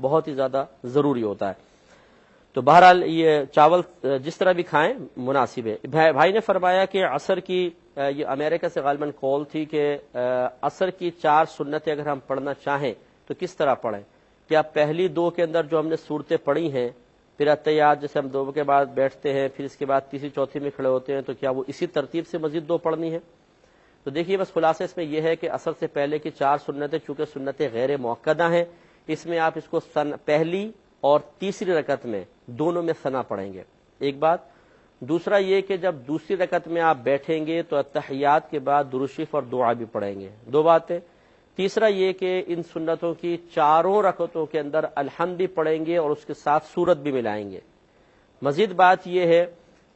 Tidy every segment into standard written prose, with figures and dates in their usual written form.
بہت ہی زیادہ ضروری ہوتا ہے۔ تو بہرحال یہ چاول جس طرح بھی کھائیں مناسب ہے۔ بھائی نے فرمایا کہ عصر کی یہ امریکہ سے غالباً کال تھی کہ عصر کی 4 سنتیں اگر ہم پڑھنا چاہیں تو کس طرح پڑھیں؟ کیا پہلی 2 کے اندر جو ہم نے صورتیں پڑھی ہیں، پھر اتحیات جیسے ہم 2 کے بعد بیٹھتے ہیں، پھر اس کے بعد تیسری چوتھی میں کھڑے ہوتے ہیں، تو کیا وہ اسی ترتیب سے مزید 2 پڑھنی ہے؟ تو دیکھیے بس خلاصہ اس میں یہ ہے کہ عصر سے پہلے کی 4 سنتیں چونکہ سنتیں غیر مؤکدہ ہیں، اس میں آپ اس کو پہلی اور تیسری رکعت میں دونوں میں ثنا پڑھیں گے، ایک بات۔ دوسرا یہ کہ جب دوسری رکعت میں آپ بیٹھیں گے تو اتحیات کے بعد درود شریف اور دعا بھی پڑھیں گے، 2 باتیں۔ تیسرا یہ کہ ان سنتوں کی 4 رکعتوں کے اندر الحمد بھی پڑھیں گے اور اس کے ساتھ سورت بھی ملائیں گے۔ مزید بات یہ ہے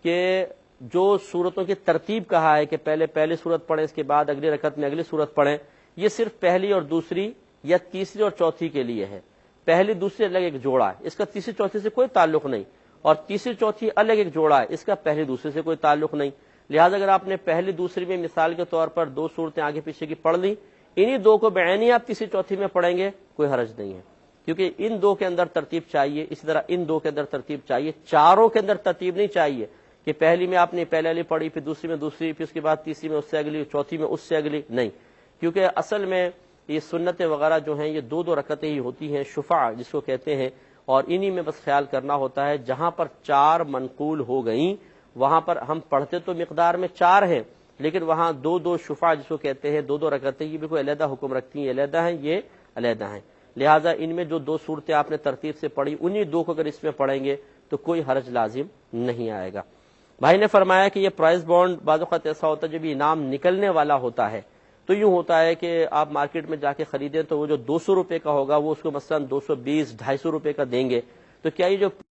کہ جو سورتوں کی ترتیب کہا ہے کہ پہلے پہلی سورت پڑھیں، اس کے بعد اگلی رکعت میں اگلی سورت پڑھیں، یہ صرف پہلی اور دوسری یا تیسری اور چوتھی کے لیے ہے۔ پہلی دوسری الگ ایک جوڑا ہے، اس کا تیسری چوتھی سے کوئی تعلق نہیں، اور تیسری چوتھی الگ ایک جوڑا ہے، اس کا پہلی دوسری سے کوئی تعلق نہیں۔ لہٰذا اگر آپ نے پہلی دوسری میں مثال کے طور پر 2 صورتیں آگے پیچھے کی پڑھ لی، انہی 2 کو بعینی آپ تیسری چوتھی میں پڑھیں گے، کوئی حرج نہیں ہے، کیونکہ ان 2 کے اندر ترتیب چاہیے، اسی طرح ان 2 کے اندر ترتیب چاہیے، 4 کے اندر ترتیب نہیں چاہیے کہ پہلی میں آپ نے پہلے والی پڑھی، پھر دوسری میں دوسری، پھر اس کے بعد تیسری میں اس سے اگلی، چوتھی میں اس سے اگلی، نہیں، کیونکہ اصل میں یہ سنتیں وغیرہ جو ہیں یہ 2 رکعتیں ہی ہوتی ہیں، شفع جس کو کہتے ہیں، اور انہی میں بس خیال کرنا ہوتا ہے جہاں پر 4 منقول ہو گئیں وہاں پر ہم پڑھتے تو مقدار میں 4 ہیں، لیکن وہاں 2 شفع جس کو کہتے ہیں، 2 رکعتیں، یہ بھی کوئی علیحدہ حکم رکھتی ہیں، علیحدہ ہیں، یہ علیحدہ ہیں۔ لہٰذا ان میں جو 2 صورتیں آپ نے ترتیب سے پڑھی، انہی 2 کو اگر اس میں پڑھیں گے تو کوئی حرج لازم نہیں آئے گا۔ بھائی نے فرمایا کہ یہ پرائز بانڈ بعض اوقات ایسا ہوتا ہے جب انعام نکلنے والا ہوتا ہے تو یوں ہوتا ہے کہ آپ مارکیٹ میں جا کے خریدیں تو وہ جو 200 روپے کا ہوگا وہ اس کو مثلا 220 250 روپے کا دیں گے، تو کیا یہ جو